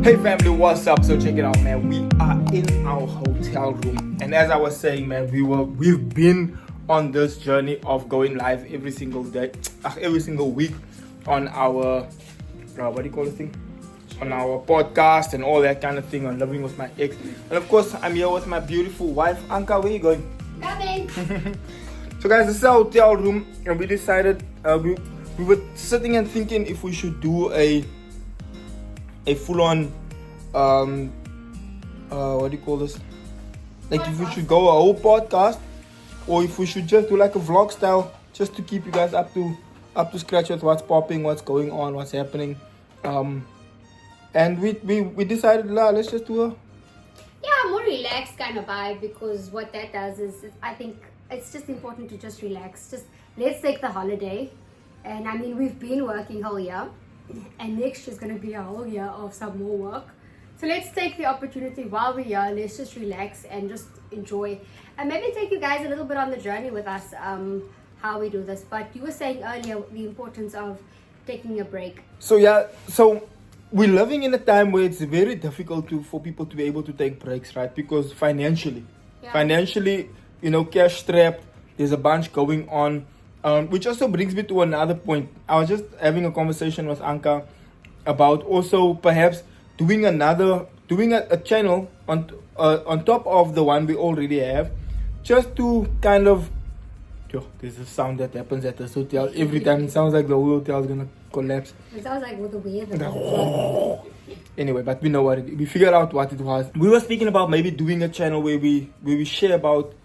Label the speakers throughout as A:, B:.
A: Hey family, what's up? So check it out, man. We are in our hotel room, and as I was saying, man, we've been on this journey of going live every single day, every single week on our what do you call the thing? On our podcast and all that kind of thing, on living with my ex. And of course, I'm here with my beautiful wife, Anka. Where you going?
B: Coming.
A: So guys, this is our hotel room, and we decided we were sitting and thinking if we should do a full-on what do you call this? Like if we should go a whole podcast, or if we should just do like a vlog style, just to keep you guys up to scratch with what's popping, what's going on, what's happening. And we decided, let's just do a
B: More relaxed kind of vibe, because what that does is, I think it's just important to just relax. Just let's take the holiday. And I mean, we've been working whole year, and next year's going to be a whole year of some more work. So let's take the opportunity while we're here. Let's just relax and just enjoy, and maybe take you guys a little bit on the journey with us, how we do this. But you were saying earlier the importance of taking a break.
A: So we're living in a time where it's very difficult for people to be able to take breaks, right? Because financially, cash strapped, there's a bunch going on. Which also brings me to another point. I was just having a conversation with Anka about also perhaps doing a channel on top of the one we already have, just to kind of. There's a sound that happens at this hotel every time. It sounds like the whole hotel is gonna collapse.
B: It sounds like with the weather.
A: Anyway, but we figured out what it was. We were speaking about maybe doing a channel where we share about,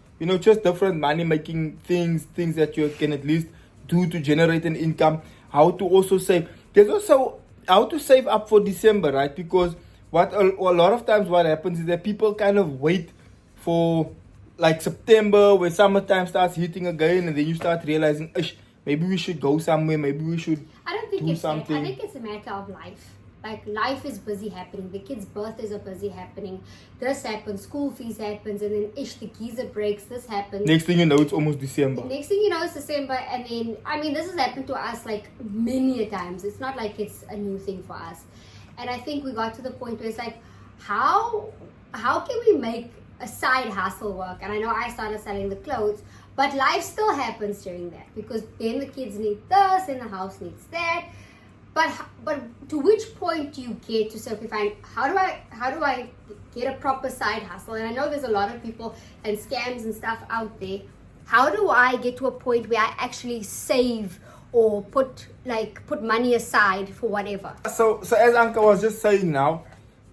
A: just different money making things that you can at least do to generate an income. How to also save. There's also how to save up for December, right? Because a lot of times what happens is that people kind of wait for like September, where summertime starts hitting again, and then you start realizing, maybe we should go somewhere, maybe we should do something.
B: I think it's a matter of life. Like, life is busy happening. The kids' birthdays are busy happening. This happens, school fees happens, and then the geyser breaks, this happens.
A: Next thing you know, it's almost December.
B: Next thing you know, it's December, and then, I mean, this has happened to us like many a times. It's not like it's a new thing for us. And I think we got to the point where it's like, how can we make a side hustle work? And I know I started selling the clothes, but life still happens during that, because then the kids need this and the house needs that. But to which point do you get to say, okay, fine, how do I get a proper side hustle? And I know there's a lot of people and scams and stuff out there. How do I get to a point where I actually save or put money aside for whatever?
A: So as Anka was just saying now,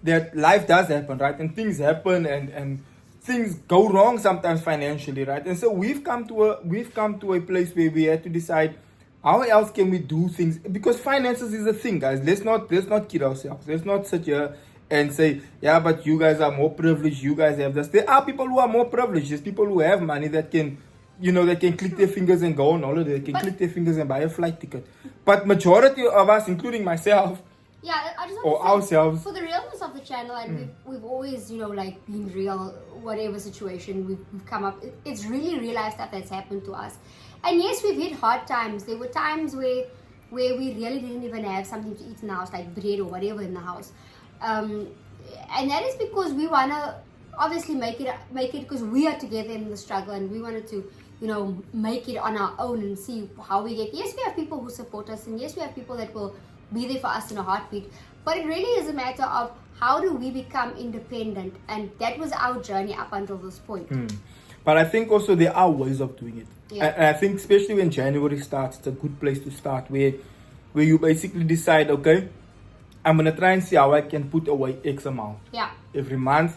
A: that life does happen, right? And things happen, and things go wrong sometimes financially, right? And so we've come to a place where we had to decide, how else can we do things? Because finances is a thing, guys. Let's not kid ourselves. Let's not sit here and say, yeah, but you guys are more privileged. You guys have this. There are people who are more privileged. There's people who have money that can, they can click their fingers and go on holiday. They can click their fingers and buy a flight ticket. But majority of us, including myself,
B: I just
A: or ourselves,
B: for the realness of the channel, and we've always, been real, whatever situation we've come up. It's really real life stuff that's happened to us. And yes, we've hit hard times. There were times where we really didn't even have something to eat in the house, like bread or whatever in the house. And that is because we want to obviously make it because we are together in the struggle, and we wanted to, make it on our own and see how we get. Yes, we have people who support us, and yes, we have people that will be there for us in a heartbeat. But it really is a matter of, how do we become independent? And that was our journey up until this point.
A: But I think also there are ways of doing it.
B: Yeah.
A: And I think especially when January starts, it's a good place to start, where you basically decide, okay, I'm going to try and see how I can put away X amount every month.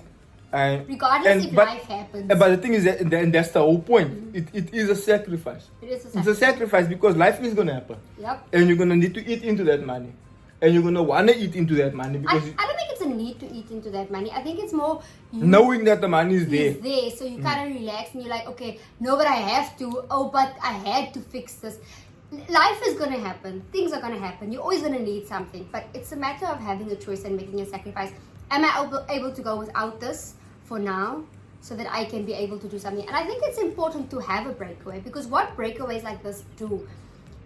B: Regardless if life happens.
A: But the thing is, and that's the whole point. It is a sacrifice. It's a sacrifice, because life is going to happen.
B: Yep.
A: And you're going to need to eat into that money. And you're going to want to eat into that money. Because
B: I don't think it's a need to eat into that money. I think it's more
A: knowing that the money is there.
B: So you kind of relax, and you're like, okay, no, but I have to. Oh, but I had to fix this. Life is going to happen. Things are going to happen. You're always going to need something. But it's a matter of having a choice and making a sacrifice. Am I able to go without this for now, so that I can be able to do something? And I think it's important to have a breakaway, because what breakaways like this do,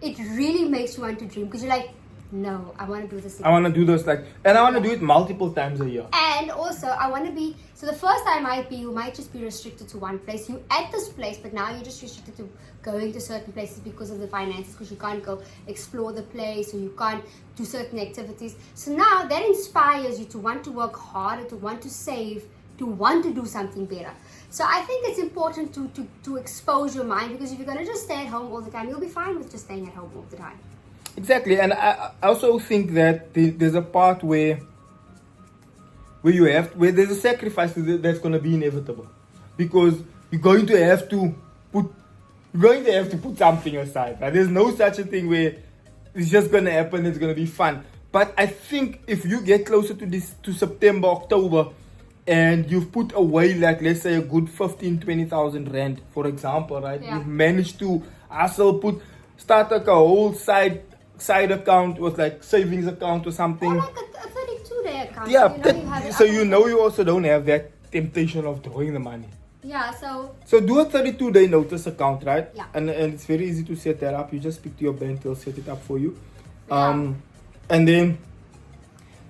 B: it really makes you want to dream. Because you're like, no, I want to do this
A: I want to do this and I want to do it multiple times a year.
B: And also, I want to be, so the first time you might just be restricted to one place. You at this place, but now you're just restricted to going to certain places because of the finances, because you can't go explore the place or you can't do certain activities. So now that inspires you to want to work harder, to want to save, to want to do something better. So I think it's important to expose your mind, because if you're going to just stay at home all the time, you'll be fine with just staying at home all the time.
A: Exactly, and I also think that there's a part where there's a sacrifice that's going to be inevitable, because you're going to have to put something aside. Right? There's no such a thing where it's just going to happen. It's going to be fun. But I think if you get closer to September, October, and you've put away, like, let's say a good 15,000-20,000 rand, for example, right?
B: Yeah.
A: You've managed to start like a whole side account with like savings account or something.
B: Or like a 32-day account.
A: Yeah,
B: You
A: also don't have that temptation of throwing the money.
B: Yeah, so
A: do a 32-day notice account, right?
B: Yeah.
A: And it's very easy to set that up. You just speak to your bank, they'll set it up for you.
B: Yeah.
A: And then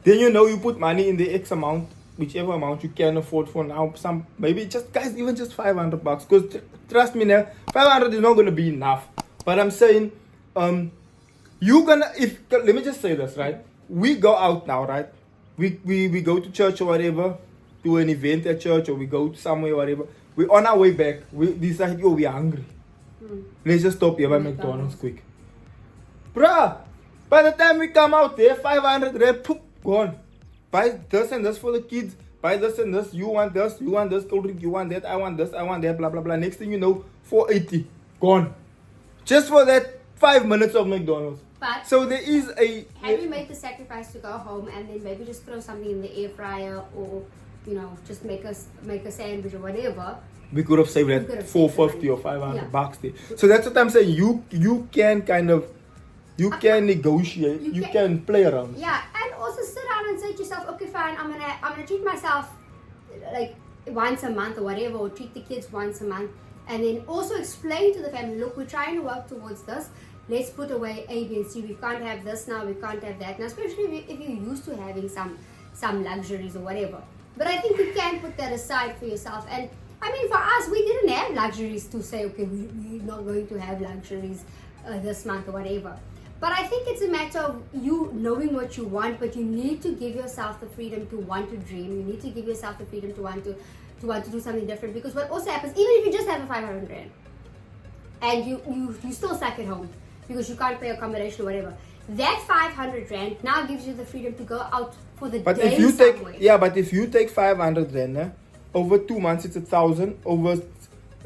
A: you put money in the X amount, whichever amount you can afford for now. Maybe even just $500, because trust me now, 500 is not gonna be enough. But I'm saying, let me just say this, right? We go out now, right? We go to church or whatever, do an event at church, or we go to somewhere or whatever. We're on our way back. We decide, we're hungry. Let's just stop here by McDonald's quick. Bruh, by the time we come out there, 500 rand, poop, gone. Buy this and this for the kids. Buy this and this. You want this, cold drink, you want that, I want this, I want that, blah, blah, blah. Next thing you know, 480, gone. Just for that 5 minutes of McDonald's.
B: But
A: so there is
B: have you made the sacrifice to go home and then maybe just throw something in the air fryer, or just make a sandwich or whatever?
A: We could have saved that 450 or 500 bucks there. So that's what I'm saying. You can can negotiate. You can play around.
B: Yeah, and also sit down and say to yourself, okay, fine, I'm gonna treat myself like once a month or whatever, or treat the kids once a month, and then also explain to the family, look, we're trying to work towards this. Let's put away A, B, and C. We can't have this now. We can't have that now. Especially if you're used to having some luxuries or whatever. But I think you can put that aside for yourself. And I mean, for us, we didn't have luxuries to say, okay, we're not going to have luxuries this month or whatever. But I think it's a matter of you knowing what you want, but you need to give yourself the freedom to want to dream. You need to give yourself the freedom to want to do something different. Because what also happens, even if you just have a 500 rand and you still stuck at home because you can't pay accommodation or whatever, that 500 rand now gives you the freedom to go out for the
A: but
B: day
A: if you
B: somewhere.
A: but if you take 500 rand, over 2 months it's 1,000.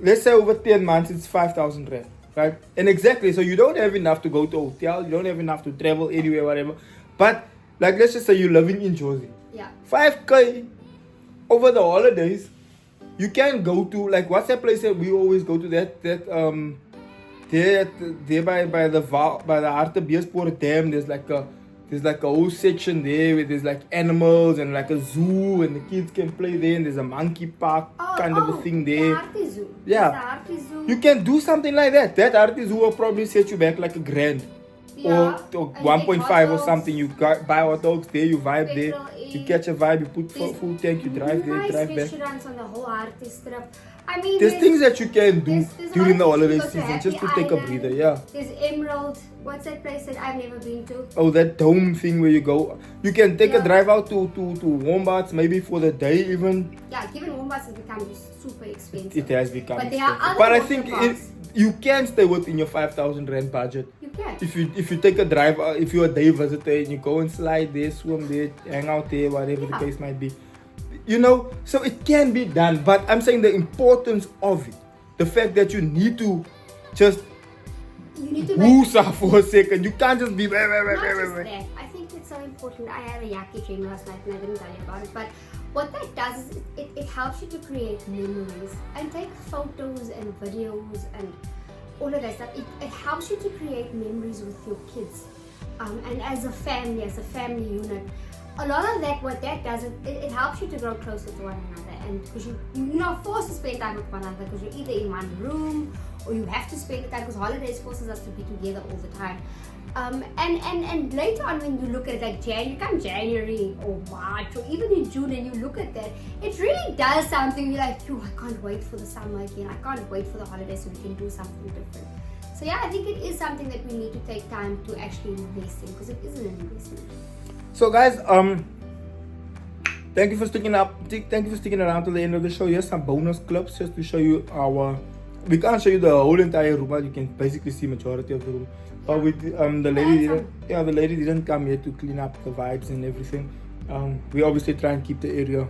A: Let's say over 10 months it's 5,000 rand. Right? And exactly, so you don't have enough to go to a hotel, you don't have enough to travel anywhere, whatever. But, like, let's just say you're living in Jersey.
B: Yeah.
A: 5K over the holidays, you can go to, like, what's that place that we always go to? There by the Hartebeespoort Dam, there's like a whole section there where there's like animals and like a zoo, and the kids can play there, and there's a monkey park kind of a thing there.
B: The Hartie Zoo.
A: Yeah.
B: There's the Hartie Zoo.
A: You can do something like that. That Hartie Zoo will probably set you back like $1,000.
B: Yeah.
A: Or
B: And
A: 1.5 or
B: hot
A: something. You buy hot dogs there, you vibe there.
B: Petrol,
A: You catch a vibe, you put full tank, you drive there,
B: nice
A: drive back.
B: restaurants on the whole Hartie strip. I mean,
A: There's things that you can do
B: there's
A: during the
B: a lot of
A: holiday
B: things. You go to
A: season just to
B: Happy
A: take a
B: Island.
A: breather, yeah.
B: There's Emerald. What's that place that I've never been to?
A: Oh, that dome thing where you go. You can take a
B: Yeah.
A: drive out to Wombats maybe for the day even.
B: Yeah, given Wombats has become super expensive.
A: It has become
B: But there are
A: expensive.
B: other
A: But I
B: water
A: think
B: parks.
A: you can stay within your 5,000 rand budget.
B: You can.
A: If you take a drive, if you're a day visitor and you go and slide there, swim there, hang out there, whatever the
B: Yeah.
A: case might be. So it can be done. But I'm saying the importance of it. The fact that you need to just
B: You need to
A: woo for a second. You can't just be.
B: Not just that. I think it's so important. I had a yaki dream last night and I didn't tell you about it. But what that does is it helps you to create memories and take photos and videos and all of that stuff. It helps you to create memories with your kids. And as a family unit, a lot of that, what that does, it helps you to grow closer to one another, and because you're not forced to spend time with one another because you're either in one room or you have to spend the time because holidays forces us to be together all the time. And later on, when you look at it, like January or March or even in June, and you look at that, it really does something. You're like, I can't wait for the summer again. I can't wait for the holidays so we can do something different. So yeah, I think it is something that we need to take time to actually invest in, because it is an investment.
A: So guys, thank you for sticking up. Thank you for sticking around to the end of the show. Here's some bonus clips just to show you we can't show you the whole entire room, but you can basically see majority of the room. But with the lady didn't come here to clean up the vibes and everything. We obviously try and keep the area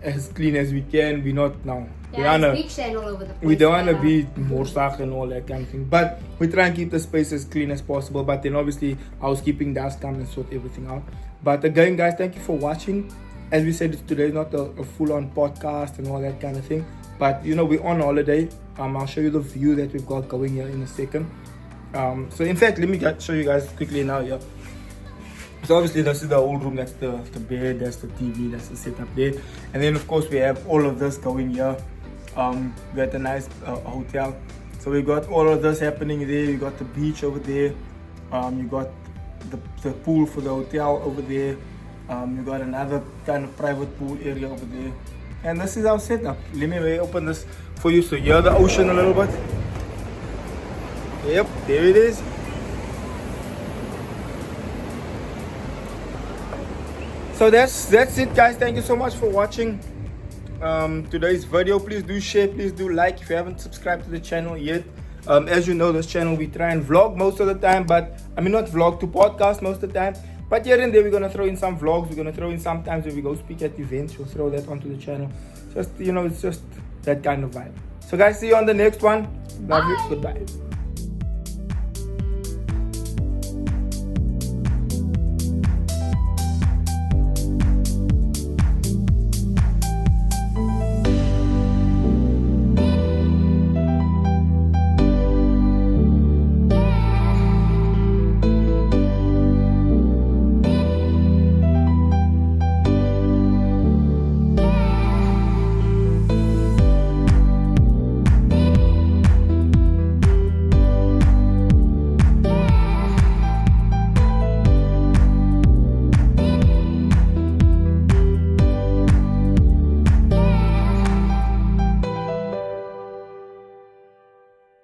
A: as clean as we can. We're not now.
B: Yeah, it's big shine all over the place.
A: We don't want to be more stuck and all that kind of thing. But we try and keep the space as clean as possible. But then obviously housekeeping does come and sort everything out. But again, guys, thank you for watching. As we said, today is not a full-on podcast and all that kind of thing. But we're on holiday. I'll show you the view that we've got going here in a second. So in fact, let me show you guys quickly now here. So obviously this is the old room, that's the bed, that's the TV, that's the setup there. And then of course we have all of this going here. We got a nice hotel. So we got all of this happening there. You got the beach over there. You got the pool for the hotel over there. You got another kind of private pool area over there. And this is our setup. Let me open this for you so you hear the ocean a little bit. Yep, there it is. So that's it, guys. Thank you so much for watching today's video. Please do share, please do like if you haven't subscribed to the channel yet. As you know, this channel we try and vlog most of the time, but I mean not vlog, to podcast most of the time. But here and there we're gonna throw in some vlogs. We're gonna throw in sometimes when we go speak at events. We'll throw that onto the channel. Just it's just that kind of vibe. So guys, see you on the next one. Love you. Goodbye.